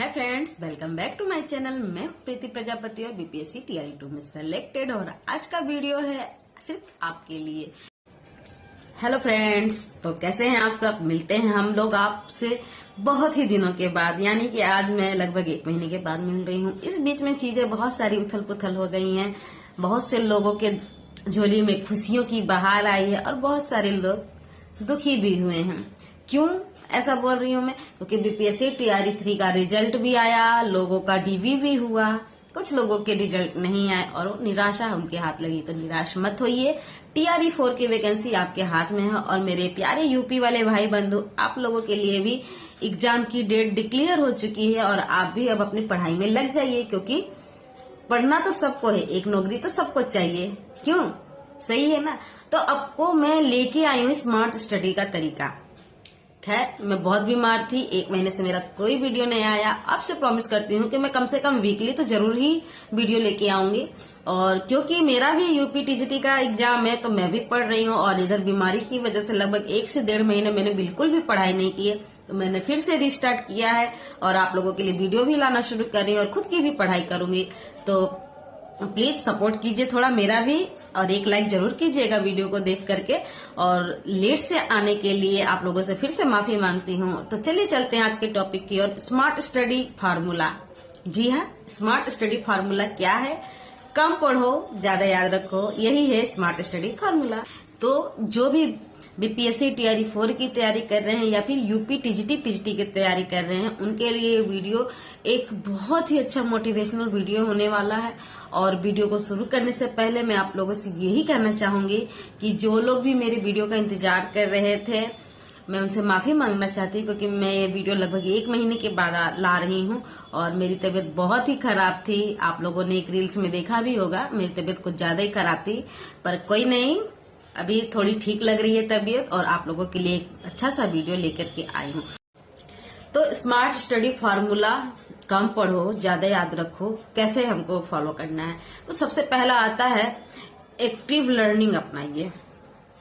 Hi friends, welcome back to my channel. मैं प्रीति प्रजापति और BPSC TRE 2 में सेलेक्टेड और आज का वीडियो है सिर्फ आपके लिए। हेलो फ्रेंड्स, तो कैसे हैं आप सब? मिलते हैं हम लोग आपसे बहुत ही दिनों के बाद, यानी कि आज मैं लगभग 1 महीने के बाद मिल रही हूँ। इस बीच में चीजें बहुत सारी उथल पुथल हो गई हैं। बहुत से लोगों के झोली में खुशियों की बहार आई है और बहुत सारे लोग दुखी भी हुए हैं। क्यों ऐसा बोल रही हूँ मैं? क्योंकि बीपीएससी टीआरई 3 का रिजल्ट भी आया, लोगों का डीवी भी हुआ, कुछ लोगों के रिजल्ट नहीं आए और निराशा उनके हाथ लगी। तो निराश मत होइए, टीआरई 4 की वैकेंसी आपके हाथ में है। और मेरे प्यारे यूपी वाले भाई बंधु, आप लोगों के लिए भी एग्जाम की डेट डिक्लेयर हो चुकी है और आप भी अब अपनी पढ़ाई में लग जाइए, क्योंकि पढ़ना तो सबको है, एक नौकरी तो सबको चाहिए। क्यों? सही है ना? तो आपको मैं लेके आई हूँ स्मार्ट स्टडी का तरीका। खैर, मैं बहुत बीमार थी, 1 महीने से मेरा कोई वीडियो नहीं आया। आपसे प्रॉमिस करती हूँ कि मैं कम से कम वीकली तो जरूर ही वीडियो लेके आऊंगी। और क्योंकि मेरा भी यूपी टीजीटी का एग्जाम है, तो मैं भी पढ़ रही हूँ और इधर बीमारी की वजह से लगभग 1 से 1.5 महीने मैंने बिल्कुल भी पढ़ाई नहीं की है। तो मैंने फिर से रिस्टार्ट किया है और आप लोगों के लिए वीडियो भी लाना शुरू कर रही हूँ और खुद की भी पढ़ाई करूंगी। तो प्लीज सपोर्ट कीजिए थोड़ा मेरा भी, और एक लाइक जरूर कीजिएगा वीडियो को देख करके। और लेट से आने के लिए आप लोगों से फिर से माफी मांगती हूँ। तो चलिए चलते हैं आज के टॉपिक की ओर। Smart study formula. जी हाँ, स्मार्ट स्टडी फार्मूला क्या है? कम पढ़ो, ज्यादा याद रखो, यही है स्मार्ट स्टडी फार्मूला। तो जो भी बीपीएससी टीआरई 4 की तैयारी कर रहे हैं या फिर यूपी टीजीटी पीजीटी की तैयारी कर रहे हैं, उनके लिए वीडियो एक बहुत ही अच्छा मोटिवेशनल वीडियो होने वाला है। और वीडियो को शुरू करने से पहले मैं आप लोगों से यही कहना चाहूंगी कि जो लोग भी मेरे वीडियो का इंतजार कर रहे थे, मैं उनसे माफी मांगना चाहती हूँ, क्योंकि मैं ये वीडियो लगभग 1 महीने के बाद ला रही हूँ और मेरी तबीयत बहुत ही खराब थी। आप लोगों ने एक रील्स में देखा भी होगा, मेरी तबीयत कुछ ज्यादा ही खराब थी, पर कोई नहीं, अभी थोड़ी ठीक लग रही है तबीयत और आप लोगों के लिए एक अच्छा सा वीडियो लेकर के आई हूँ। तो स्मार्ट स्टडी फार्मूला, कम पढ़ो, ज्यादा याद रखो, कैसे हमको फॉलो करना है? तो सबसे पहला आता है एक्टिव लर्निंग अपनाइए।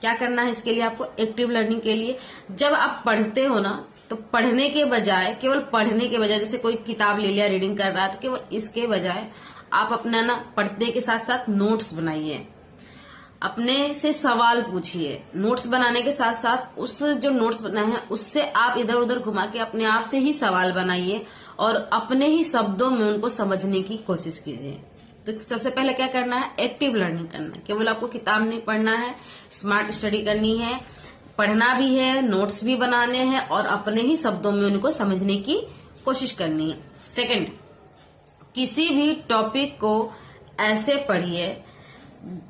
क्या करना है इसके लिए आपको? एक्टिव लर्निंग के लिए जब आप पढ़ते हो ना, तो पढ़ने के बजाय, केवल पढ़ने के बजाय, जैसे कोई किताब ले लिया, रीडिंग कर रहा है, तो केवल इसके बजाय आप अपना ना पढ़ने के साथ साथ नोट्स बनाइए, अपने से सवाल पूछिए। नोट्स बनाने के साथ साथ उस जो नोट्स बनाए हैं उससे आप इधर उधर घुमा के अपने आप से ही सवाल बनाइए और अपने ही शब्दों में उनको समझने की कोशिश कीजिए। तो सबसे पहले क्या करना है? एक्टिव लर्निंग करना है। केवल आपको किताब नहीं पढ़ना है, स्मार्ट स्टडी करनी है, पढ़ना भी है, नोट्स भी बनाने हैं और अपने ही शब्दों में उनको समझने की कोशिश करनी है। सेकंड, किसी भी टॉपिक को ऐसे पढ़िए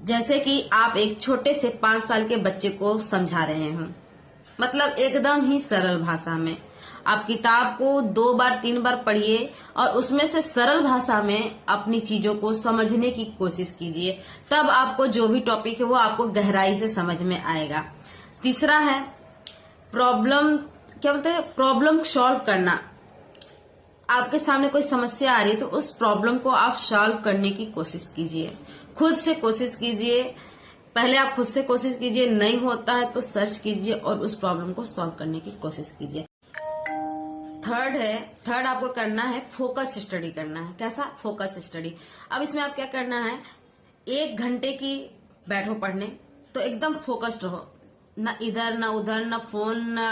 जैसे कि आप एक छोटे से 5 साल के बच्चे को समझा रहे हो, मतलब एकदम ही सरल भाषा में। आप किताब को 2 बार 3 बार पढ़िए और उसमें से सरल भाषा में अपनी चीजों को समझने की कोशिश कीजिए, तब आपको जो भी टॉपिक है वो आपको गहराई से समझ में आएगा। तीसरा है प्रॉब्लम, क्या बोलते हैं, प्रॉब्लम सॉल्व करना। आपके सामने कोई समस्या आ रही है तो उस प्रॉब्लम को आप सॉल्व करने की कोशिश कीजिए, खुद से कोशिश कीजिए। पहले आप खुद से कोशिश कीजिए, नहीं होता है तो सर्च कीजिए और उस प्रॉब्लम को सॉल्व करने की कोशिश कीजिए। थर्ड आपको करना है फोकस स्टडी करना है। कैसा? Focus study. अब इसमें आप क्या करना है, 1 घंटे की बैठो पढ़ने, तो एकदम फोकस्ड रहो, ना इधर ना उधर, ना फोन ना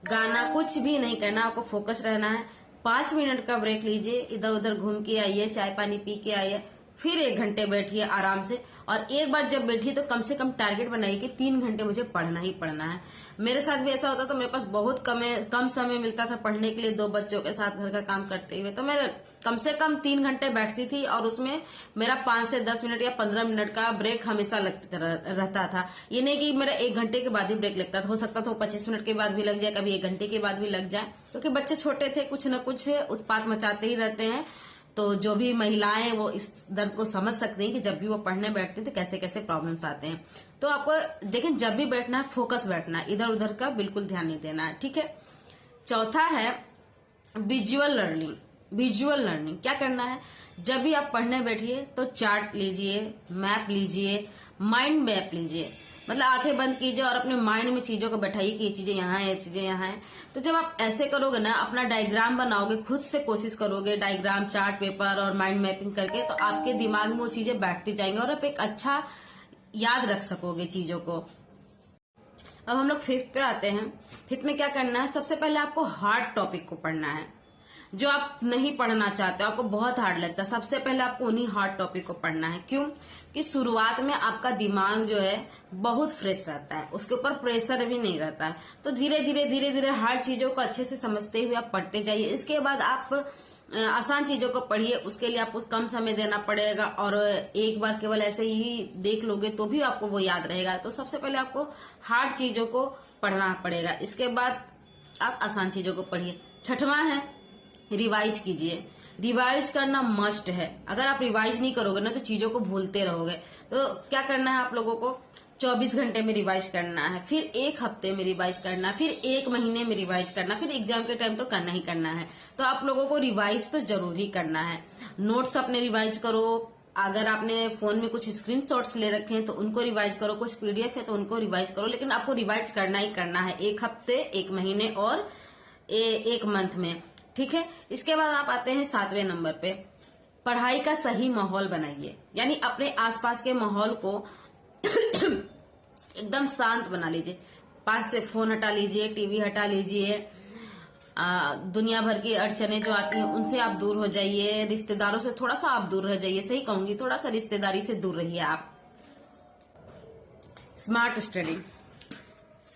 गाना, कुछ भी नहीं करना, आपको फोकस रहना है। 5 मिनट का ब्रेक लीजिए, इधर उधर घूम के आइए, चाय पानी पी के आइए, फिर 1 घंटे बैठिए आराम से। और एक बार जब बैठिए तो कम से कम टारगेट बनाइए कि 3 घंटे मुझे पढ़ना ही पढ़ना है। मेरे साथ भी ऐसा होता, तो मेरे पास बहुत कम समय मिलता था पढ़ने के लिए, 2 बच्चों के साथ घर का काम करते हुए, तो मैं कम से कम 3 घंटे बैठती थी और उसमें मेरा 5 से 10 मिनट या 15 मिनट का ब्रेक हमेशा रहता था। ये नहीं कि मेरा 1 घंटे के बाद ही ब्रेक लगता था, हो सकता था 25 मिनट के बाद भी लग जाए, कभी 1 घंटे के बाद भी लग जाए, क्योंकि बच्चे छोटे थे, कुछ न कुछ उत्पात मचाते ही रहते हैं। तो जो भी महिलाएं वो इस दर्द को समझ सकती हैं कि जब भी वो पढ़ने बैठती हैं तो कैसे कैसे प्रॉब्लम्स आते हैं। तो आपको लेकिन जब भी बैठना है फोकस बैठना है, इधर उधर का बिल्कुल ध्यान नहीं देना है, ठीक है? चौथा है विजुअल लर्निंग। विजुअल लर्निंग क्या करना है, जब भी आप पढ़ने बैठिए तो चार्ट लीजिए, मैप लीजिए, माइंड मैप लीजिए। मतलब आंखें बंद कीजिए और अपने माइंड में चीजों को बैठाइए कि ये चीजें यहाँ है, ये चीजें यहाँ है। तो जब आप ऐसे करोगे ना, अपना डायग्राम बनाओगे, खुद से कोशिश करोगे डायग्राम, चार्ट पेपर और माइंड मैपिंग करके, तो आपके दिमाग में वो चीजें बैठती जाएंगी और आप एक अच्छा याद रख सकोगे चीजों को। अब हम लोग फिफ्थ पे आते हैं। फिफ्थ में क्या करना है, सबसे पहले आपको हार्ड टॉपिक को पढ़ना है, जो आप नहीं पढ़ना चाहते हो, आपको बहुत हार्ड लगता है। सबसे पहले आपको उन्हीं हार्ड टॉपिक को पढ़ना है। क्यों? कि शुरुआत में आपका दिमाग जो है बहुत फ्रेश रहता है, उसके ऊपर प्रेशर भी नहीं रहता है। तो धीरे धीरे हार्ड चीजों को अच्छे से समझते हुए आप पढ़ते जाइए। इसके बाद आप आसान चीजों को पढ़िए, उसके लिए आपको कम समय देना पड़ेगा और एक बार केवल ऐसे ही देख लोगे तो भी आपको वो याद रहेगा। तो सबसे पहले आपको हार्ड चीजों को पढ़ना पड़ेगा, इसके बाद आप आसान चीजों को पढ़िए। छठवां है रिवाइज कीजिए। रिवाइज करना मस्ट है। अगर आप रिवाइज नहीं करोगे ना तो चीजों को भूलते रहोगे। तो क्या करना है आप लोगों को, 24 घंटे में रिवाइज करना है, फिर 1 हफ्ते में रिवाइज करना है, फिर 1 महीने में रिवाइज करना, फिर एग्जाम के टाइम तो करना ही करना है। तो आप लोगों को रिवाइज तो जरूर ही करना है। नोट्स अपने रिवाइज करो। अगर आपने फोन में कुछ स्क्रीनशॉट्स ले रखे हैं तो उनको रिवाइज करो, कुछ पीडीएफ है तो उनको रिवाइज करो, लेकिन आपको रिवाइज करना ही करना है 1 हफ्ते, 1 महीने और 1 मंथ में। ठीक है। इसके बाद आप आते हैं 7वें नंबर पे, पढ़ाई का सही माहौल बनाइए। यानी अपने आसपास के माहौल को एकदम शांत बना लीजिए। पास से फोन हटा लीजिए, टीवी हटा लीजिए, दुनिया भर की अड़चने जो आती हैं उनसे आप दूर हो जाइए, रिश्तेदारों से थोड़ा सा आप दूर रह जाइए। सही कहूंगी, थोड़ा सा रिश्तेदारी से दूर रहिए आप। Smart study.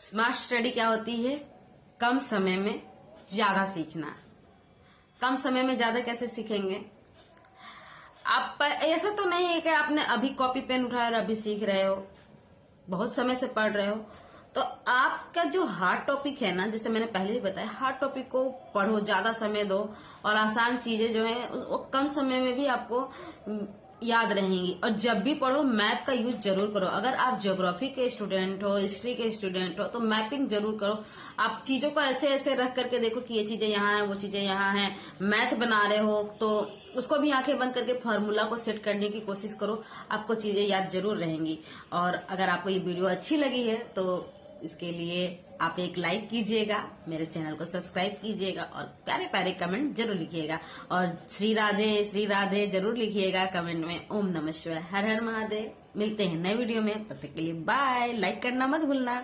स्मार्ट स्टडी क्या होती है? कम समय में ज्यादा सीखना। कम समय में ज्यादा कैसे सीखेंगे? आप ऐसा तो नहीं है कि आपने अभी कॉपी पेन उठाया और अभी सीख रहे हो, बहुत समय से पढ़ रहे हो। तो आपका जो हार्ड टॉपिक है ना, जैसे मैंने पहले ही बताया, हार्ड टॉपिक को पढ़ो, ज्यादा समय दो और आसान चीजें जो है वो कम समय में भी आपको याद रहेंगी। और जब भी पढ़ो मैप का यूज जरूर करो। अगर आप ज्योग्राफी के स्टूडेंट हो, हिस्ट्री के स्टूडेंट हो, तो मैपिंग जरूर करो। आप चीजों को ऐसे ऐसे रख करके देखो कि ये चीजें यहाँ है, वो चीजें यहाँ है। मैथ बना रहे हो तो उसको भी आंखें बंद करके फार्मूला को सेट करने की कोशिश करो, आपको चीजें याद जरूर रहेंगी। और अगर आपको ये वीडियो अच्छी लगी है तो इसके लिए आप एक लाइक कीजिएगा, मेरे चैनल को सब्सक्राइब कीजिएगा और प्यारे प्यारे कमेंट जरूर लिखिएगा। और श्री राधे जरूर लिखिएगा कमेंट में। ओम नमः शिवाय, हर हर महादेव। मिलते हैं नए वीडियो में, तब तक के लिए बाय। लाइक करना मत भूलना।